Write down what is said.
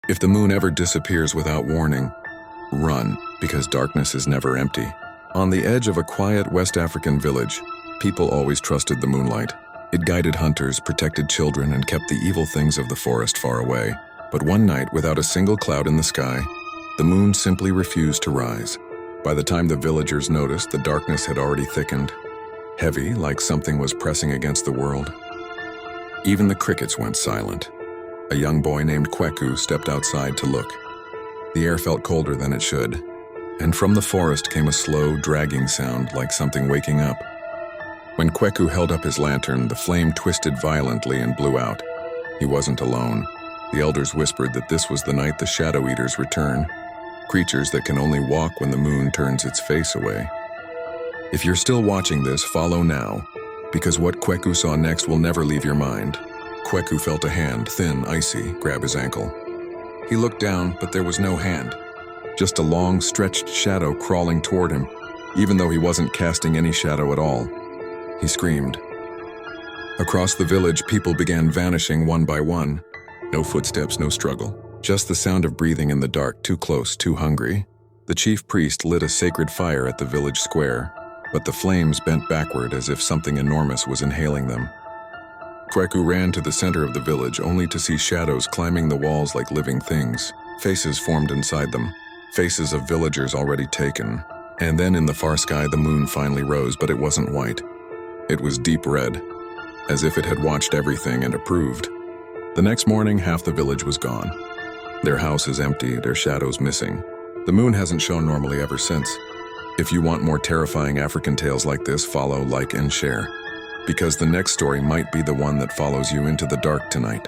If the moon ever disappears without warning, run, because darkness is never empty. On the edge of a quiet West African village, people always trusted the moonlight. It guided hunters, protected children, and kept the evil things of the forest far away. But one night, without a single cloud in the sky, the moon simply refused to rise. By the time the villagers noticed, the darkness had already thickened, heavy, like something was pressing against the world. Even the crickets went silent. A young boy named Kweku stepped outside to look. The air felt colder than it should, and from the forest came a slow, dragging sound like something waking up. When Kweku held up his lantern, the flame twisted violently and blew out. He wasn't alone. The elders whispered that this was the night the Shadow Eaters return, creatures that can only walk when the moon turns its face away. If you're still watching this, follow now, because what Kweku saw next will never leave your mind. Kweku felt a hand, thin, icy, grab his ankle. He looked down, but there was no hand. Just a long, stretched shadow crawling toward him, even though he wasn't casting any shadow at all. He screamed. Across the village, people began vanishing one by one. No footsteps, no struggle. Just the sound of breathing in the dark, too close, too hungry. The chief priest lit a sacred fire at the village square, but the flames bent backward as if something enormous was inhaling them. Kweku ran to the center of the village only to see shadows climbing the walls like living things. Faces formed inside them, faces of villagers already taken. And then in the far sky the moon finally rose, but it wasn't white. It was deep red, as if it had watched everything and approved. The next morning, half the village was gone. Their house is empty, their shadows missing. The moon hasn't shone normally ever since. If you want more terrifying African tales like this, follow, like, and share. Because the next story might be the one that follows you into the dark tonight.